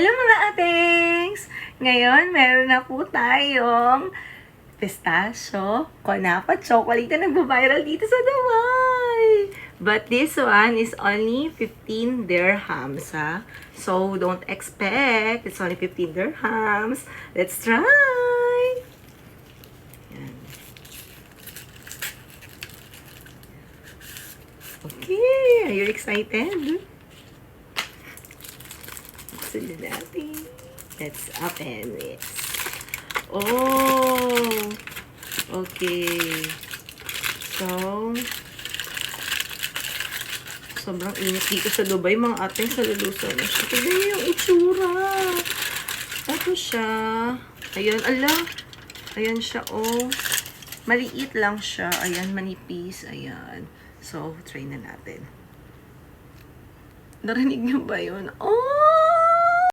Hello mga atings! Ngayon, meron na po tayong pistachio, konapa, chocolate na nagbo-viral dito sa Dubai. But this one is only 15 dirhams, ha? So, don't expect. It's only 15 dirhams. Let's try! Yan. Okay, are you excited? Buksan natin. Let's open it. Oh! Okay. So, sobrang init dito sa Dubai. Mga ating sa luluso na siya. Tignan niyo yung itsura. Ito siya. Ayan, ala. Ayan siya, oh. Maliit lang siya. Ayan, manipis. Ayan. So, try na natin. Narinig niyo ba yun? Oh!